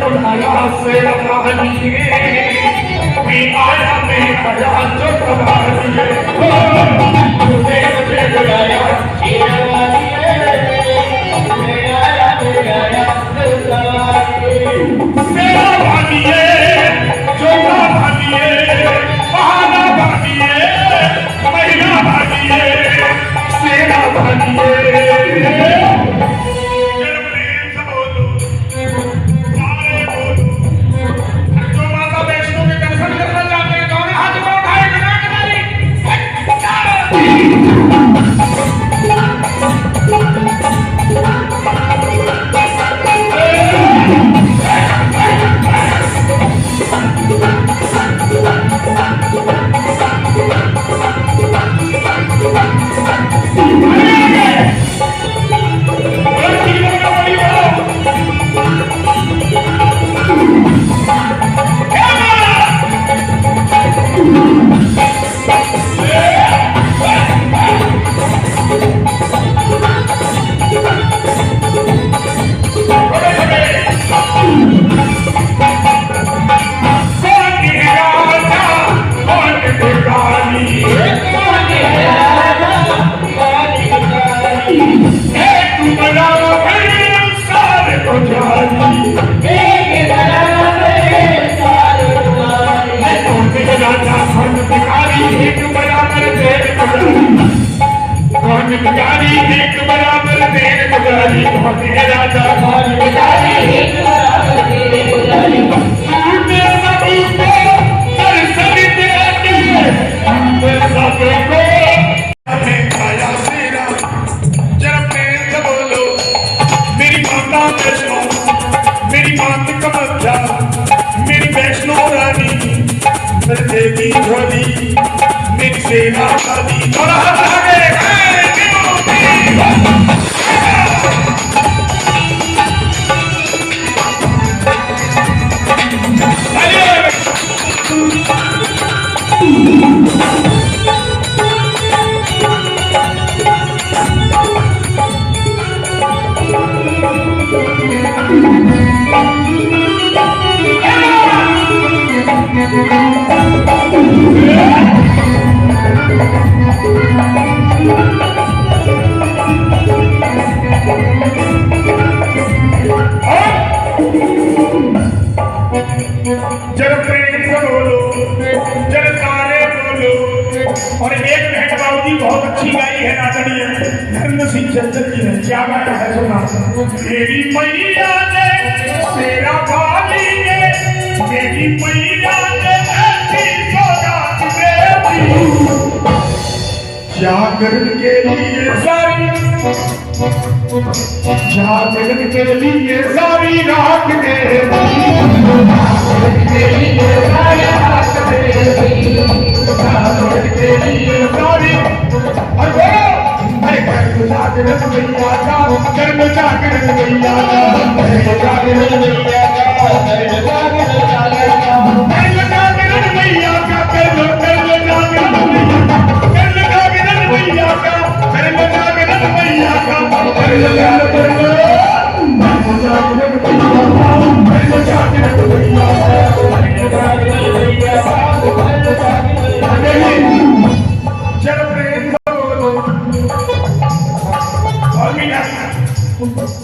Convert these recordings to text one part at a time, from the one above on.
बुलाया से कहानी भी आया मैं आया जो कहानी तुझे मुझे बुलाया शेरवानी मैं आया जो कहानी मेरा भानिए जो भानिए बहाना भानिए महीना भानिए शेरा भानिए मेरी वैष्णो रानी देवी धोनी मेरी सेना शादी थोड़ा जब प्रेम से बोलो जब सारे बोलो। और एक बहन बाबूजी बहुत अच्छी गाई है नाचनी है धर्म सिंह चंचल जी ने क्या गाया है सुना। मेरी मैया ने तेरा भाली ने मेरी मैया ने ऐसी सौगात देती जागरण के लिए सारी जागरण के लिए सारी रात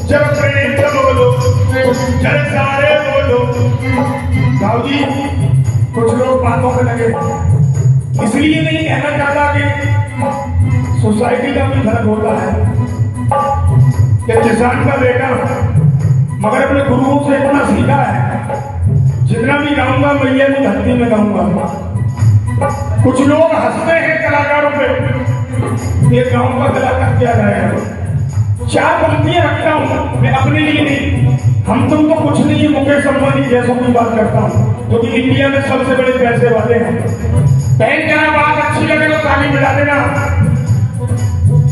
जब प्रेम से बोलो जब सारे बोलो। भाजी कुछ लोग बातों में लगे इसलिए नहीं कहना चाहता कि सोसाइटी का भी फर्क होता है कि किसान का बेटा मगर अपने गुरुओं से इतना सीखा है जितना भी गाऊंगा मैया की धरती में गाऊंगा। कुछ लोग हंसते हैं कलाकारों पे ये गाँव का कलाकार क्या जाएगा। चार पंक्तियां रखता हूँ मैं अपने लिए नहीं हम तुम तो कुछ नहीं मुकेश अंबानी जैसों की बात करता हूँ जो कि इंडिया में सबसे बड़े पैसे वाले हैं। बहन क्या बात अच्छी लगे तो ताली मिला देना।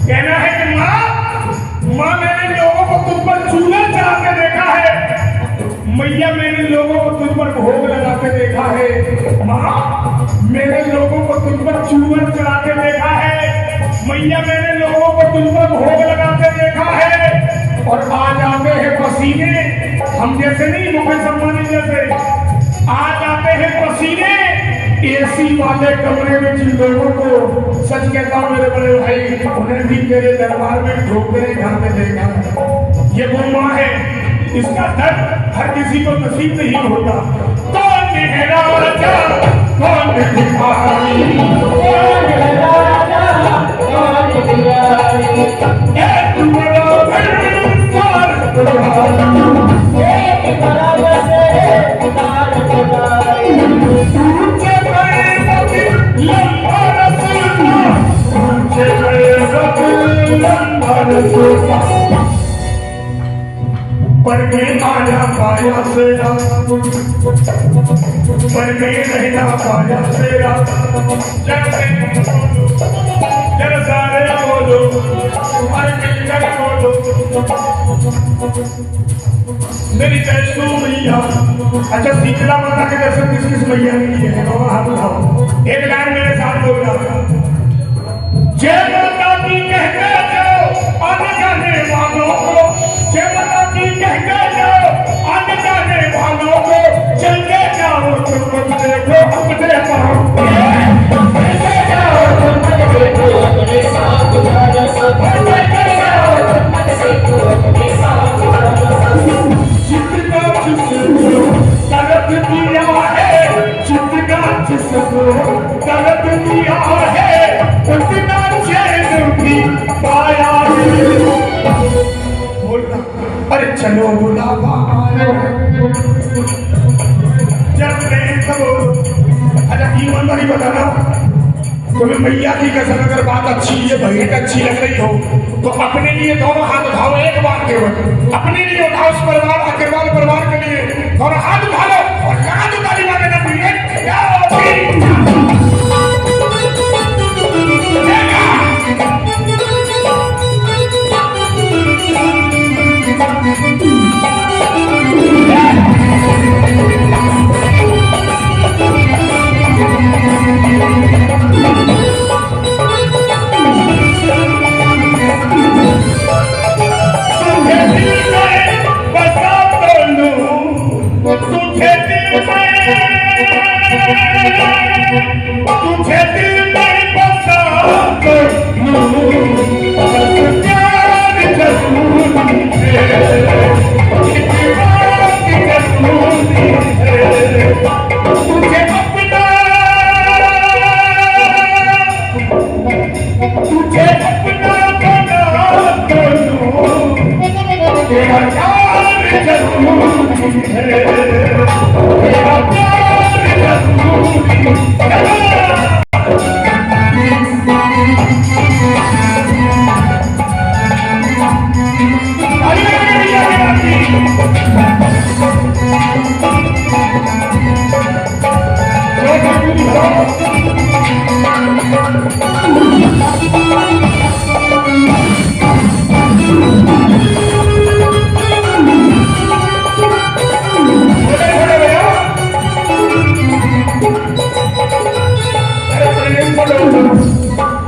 कहना है कि माँ मैंने लोगों को तुम पर चूल्हा चढ़ा के देखा है। मैया मैंने लोगों को तुम पर भोग लगा के देखा है। माँ मैंने लोगों को तुम पर चूल्हा चढ़ा के देखा है। मैया मैंने लोगों को तुम पर भोग लगाते देखा है। और आज आते हैं बस पसीने हम जैसे नहीं, मुकेश अंबानी जैसे आ जाते हैं पसीने एसी वाले कमरे में। जिन लोगों को सच कहता हूँ मेरे बड़े भाई, उन्हें भी तेरे दरबार में ठोकरे खाते देखा। ये वो माँ है, इसका दर्द हर किसी को नसीब नहीं होता। कौन है राजा, कौन है भिखारी, कौन है राजा, कौन है भिखारी, एक बराबर सार बराबर, एक बराबर से तार बराबर, ऊंचे बड़े रब लंबा रसूला, ऊंचे बड़े रब लंबा रसूला, पर में आया पाया सेरा, पर में रहना पाया सेरा। जब सारे बोलो, पर मिलकर बोलो, मेरी कैसू मैया। अच्छा, शीतला माता के दर्शन किस किस मैया ने किए हैं? हाथ उठाओ, एक लाइन मेरे साथ बोल रहा। जय माता की कहते जाओ आने जाने वालों को, जय माता की कहते जाओ आने जाने वालों को, चलते जाओ तुम देखो अपने पाँव, चलते जाओ तुम देखो अपने साथ, चलते जाओ तुम देखो अपने साथ। जितना जिसको तरफ दिया है, जितना जिसको तरफ दिया है, उतना चैन भी पाया। अरे चलो बुलावा आया, जब अच्छा ईमानदारी बताना, तुम्हें मैया की कसम अगर बात अच्छी है, भेंट अच्छी लग रही हो तो अपने लिए दोनों हाथ उठाओ। एक बार केवल अपने लिए उठाओ, उस परिवार अग्रवाल परिवार के लिए दोनों हाथ उठा लो और लगातार ताली मारना।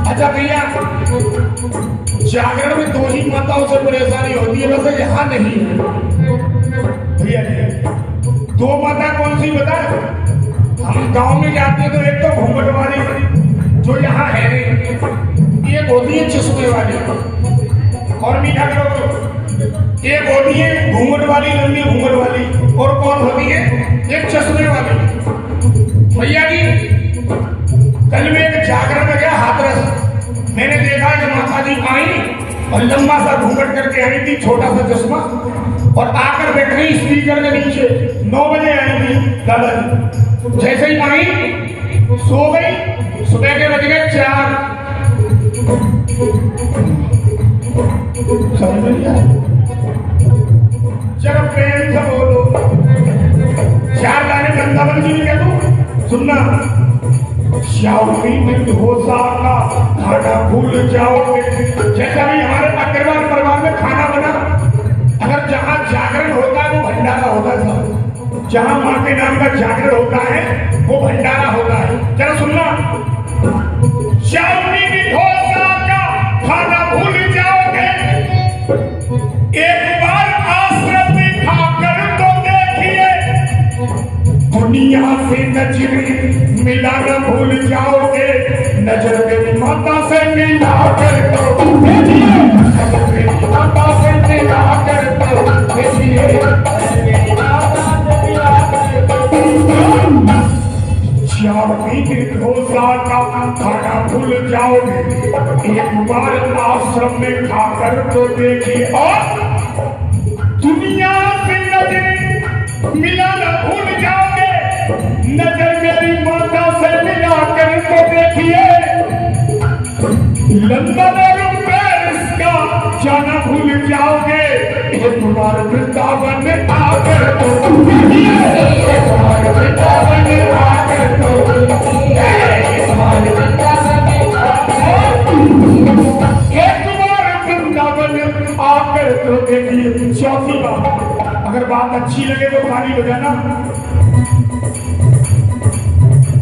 अच्छा भैया, जागरण में दो ही माताओं से परेशानी होती है, वैसे यहाँ नहीं भैया। दो माता कौन सी बता? हम गांव में जाते हैं तो एक तो घूंघट वाली जो यहाँ है नहीं, एक होती है चश्मे वाली, और मीठा करो, एक होती है घूंघट वाली लंबी घूंघट वाली, और कौन होती है? एक चश्मे वाली। भैया जी कल में एक जागरण में गया हाथरस, मैंने देखा कि माता जी आई और लंबा सा घूंघट करके आई थी, छोटा सा चश्मा, और आकर बैठ गई स्पीकर के नीचे। 9 बजे आई थी दादाजी, जैसे ही आई सो गई, सुबह के बज गए 4। समझ में नहीं आया? जरा प्रेम से बोलो, 4 गाने वृंदावन जी ने कह दो सुनना। श्यामी में ढोसा का खाना भूल जाओगे, जैसा भी हमारे अग्रवाल परिवार में खाना बना, अगर जहाँ जागरण होता है वो भंडारा होता है साहब, जहाँ माँ के नाम का जागरण होता है वो भंडारा होता है। जरा सुनना, श्यामी में ढोसा का खाना भूल जाओगे, एक बार आश्रम में दुनिया से नजरें मिला न भूल जाओगे, नजर मेरी माता से मिला कर दो, नजर मेरी माता से मिला कर दो, ढोसा का खाना भूल जाओगे, एक बार आश्रम में खाकर तो देखिए, और दुनिया से नजर मिला न भूल जाओगे, नजर मेरी माता से मिला कर तो देखिए, लंदन और पेरिस का जाना भूल जाओगे, एक बार वृंदावन आकर तो देखिए, एक बार वृंदावन आकर तो आकर तो देखिए। चौथी बात, अगर बात अच्छी लगे तो ताली बजाना।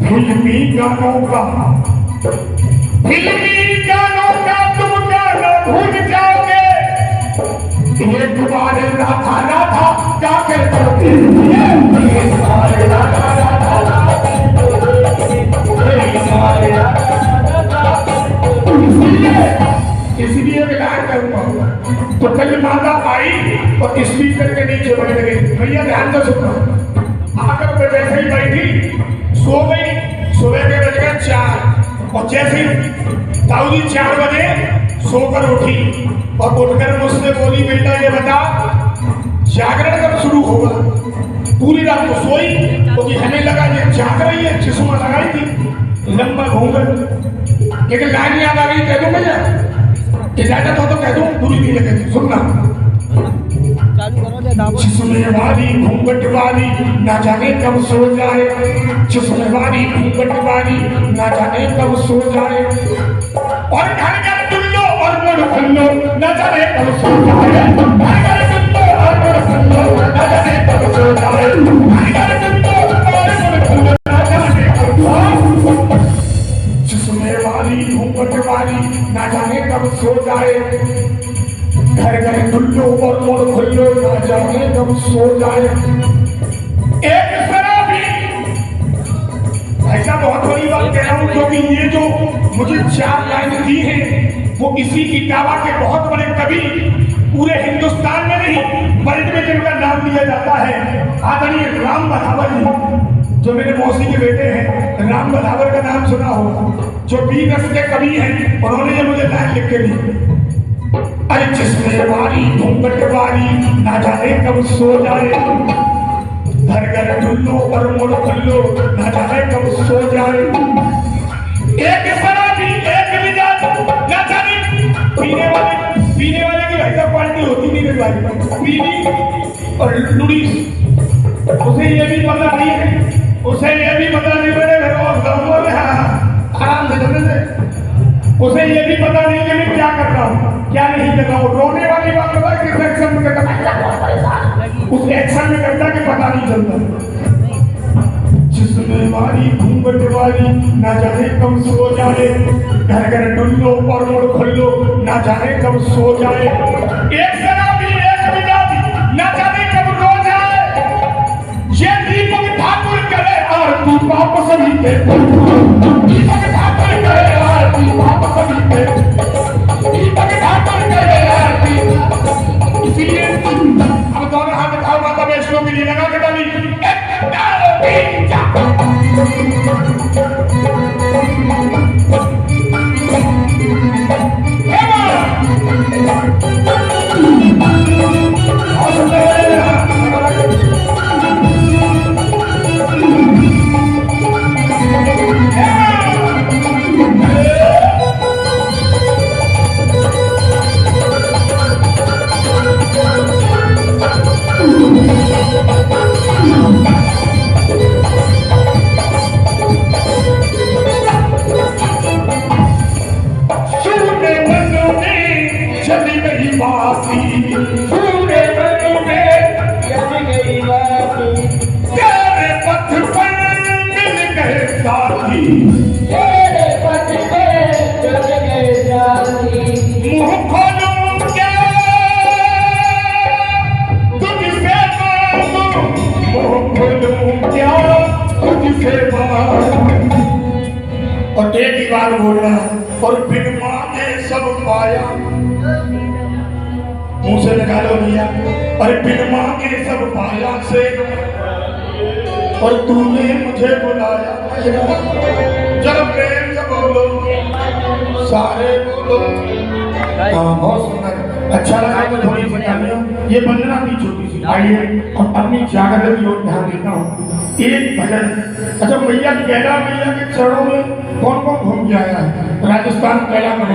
फिल्मी गानों का तुम गाना भूल जाओगे, एक बार राधा राधा जाकर तो देखिए, एक बार राधा राधा इसलिए मैं गायन करूंगा। तो कल माता आई और स्पीकर के नीचे बढ़ने लगे, भैया ध्यान से सुनना। आकर मैं जैसे ही बैठी सो गई, सुबह के बज गए 4, और जैसे ही दाऊदी 4 बजे सोकर उठी और उठकर मुझसे बोली, बेटा ये बता जागरण कब शुरू होगा। पूरी रात को सोई क्योंकि हमें लगा ये जाग रही है, चश्मा लगाई थी, लंबा घूंघट, लेकिन लाइन याद आ गई, कह दूं भैया इजाजत हो तो कह दूं, पूरी नहीं लगेगी, सुनना। जिसमें वाली घूंघट वाली ना जाने कब सो जाए, जिसमें वाली घूंघट वाली ना जाने कब सो जाए, और घर घर टुल्लो और मुड़ खुल्लो ना जाने कब सो जाए, घर घर टुल्लो और मुड़ खुल्लो ना जाने कब सो जाए, घर घर टुल्लो और मुड़ खुल्लो ना जाने कब सो जाए, जिसमें वाली घूंघट वाली ना जाने कब सो जाए, घर घर टुल्लो और मुड़ खुल्लो ना जाने कब सो जाए। एक शराबी, ऐसा बहुत बड़ी बात कह रहा हूं क्योंकि ये जो मुझे 4 लाइन दी है वो इसी इटावा के बहुत बड़े कवि, पूरे हिंदुस्तान में नहीं वर्ल्ड में जिनका नाम लिया जाता है, आदरणीय राम बधावर जी, जो मेरे मौसी के बेटे हैं। राम बधावर का नाम सुना होगा, जो 20 के कवि हैं, उन्होंने ये मुझे लाइन लिख के दी। अरे जिसमें वाली घूंघट वाली ना जाने कब सो जाए, घर घर टुल्लो और मुड़ खुल्लो ना जाने कब सो जाए। एक शराबी एक मिजाज ना जाने, पीने वाले की ऐसा क्वालिटी होती नहीं भाई, पीनी और लुड़ी, उसे ये भी पता नहीं है, उसे ये भी पता नहीं मेरे आराम से चलने से, उसे ये भी पता नहीं कि मैं क्या कर रहा हूँ क्या नहीं कर रहा हूँ। रोने वाली बात पता है किस एक्शन में करता, उस एक्शन में करता कि पता नहीं चलता। जिसमें वाली घूंघट वाली ना जाने कब सो जाए, घर घर टुल्लो और मुड़ खुल्लो ना जाने कब सो जाए। एक शराबी एक मिजाजी ना जाने कब रो जाए, ये दीपक ठाकुर करे आरती वापस नहीं दे, दीपक ठाकुर करे आरती वापस नहीं दे, दीपक ठाकुर करे आरती। इसीलिए अब दोनों हाथ उठाओ, माता वैष्णो के लिए लगा के डाली, बार बोल रहा है, और बिन मांगे सब पाया। मुंह से निकालो भैया, अरे बिन मांगे सब पाया से, और तूने मुझे बुलाया। जब प्रेम से बोलो, सारे बोलो। बहुत सुंदर, अच्छा लगा। मैं थोड़ी सी ये वंदना थी छोटी सी। आइए अब अपनी जागरण की ओर ध्यान देता हूँ। एक भजन। अच्छा भैया, कैला मैया के चरणों में कौन कौन घूम के आया है? राजस्थान कैला में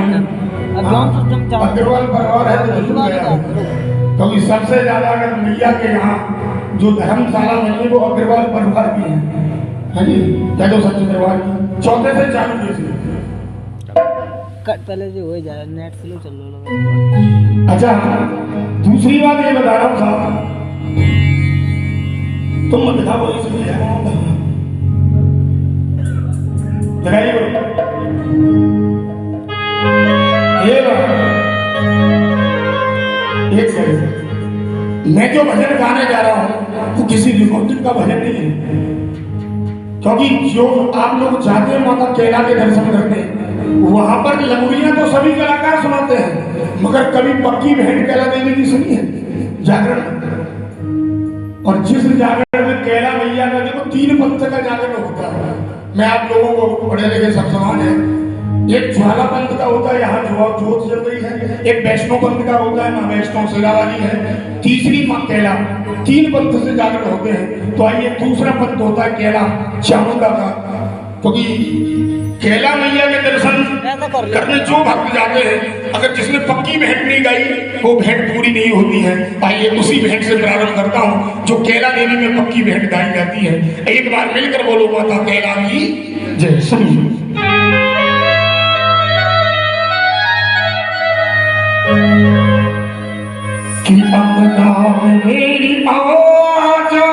अग्रवाल परिवार है तो जरूर गया है, क्योंकि सबसे ज्यादा अगर मैया के यहाँ जो धर्मशाला बनी वो अग्रवाल परिवार की है। हाँ जी, जय सच परिवार की। चौथे से चालू जैसे पहले जो हो जाए नेट स्लो चल रहा है। अच्छा, दूसरी बात ये बता रहा हूँ साहब, तुम मत दिखाओ इसलिए लगाइए ये एक सेकंड। मैं जो भजन गाने जा रहा हूँ वो किसी रिकॉर्डिंग का भजन नहीं है, क्योंकि जो आप लोग जाते हैं माता कैला के दर्शन करने, वहां पर लंगुड़ियां तो सभी कलाकार सुनाते हैं, मगर कभी पक्की बहन कैला देवी की सुनी है जागरण? और जिस जागरण में कैला मैया का देखो 3 पंथ का जागरण होता है। मैं आप लोगों को पढ़े लिखे सब समान है। एक ज्वाला पंथ का होता है, यहाँ जोत जल रही है। एक वैष्णव पंथ का होता है, माँ वैष्णव सेवा वाली है। तीसरी माँ कैला। 3 पंथ से जागरण होते हैं। तो आइए, दूसरा पंथ होता है कैला चामुंडा का, क्योंकि कैला मैया के दर्शन करने जो भक्त जाते हैं, अगर जिसने पक्की भेंट नहीं गाई वो भेंट पूरी नहीं होती है। आइए उसी भेंट से प्रारंभ करता हूँ जो कैला देवी में पक्की भेंट गाई जाती है। एक बार मिलकर बोलो माता कैला की जय। सुनिए। कि अंगना में मेरी आजा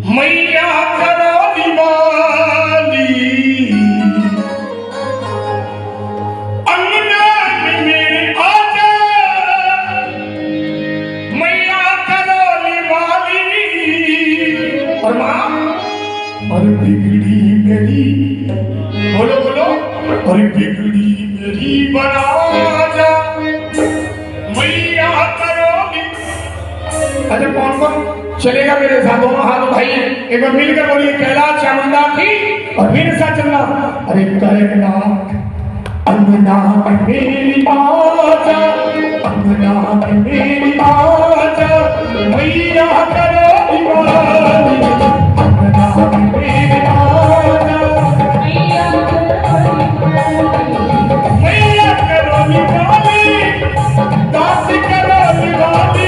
मैया करो दिवाली, अंगना में मेरी आजा मैया करो दिवाली। और माँ, और बिगड़ी मेरी, बोलो बोलो, और बिगड़ी मेरी बना जा मैया करोगी। अच्छा कौन कौन चलेगा मेरे साथ? दोनों हाथ उठाइए, एक बार मिलकर बोलिए कैला चामुंडा की, और मेरे साथ चलना। अरे कैला अंगना में मेरी आजा, अंगना में मेरी आजा मैया करोगी वाली, अंगना में मेरी आजा मैया करोगी वाली, दास करोगी वाली। मैया करोगी वाली, दास करोगी वाली।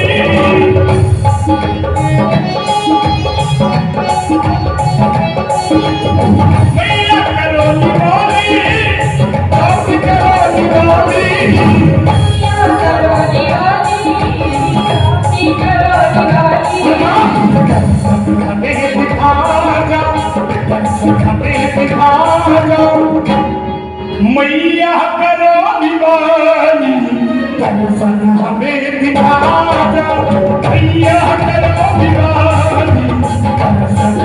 मैया करोगी वाली, दास करोगी वाली। हमें दिखा जा, हमें दिखा जा मैया करो दिवाली, दर्शन हमें दिखा जा मैया करो दिवाली, दर्शन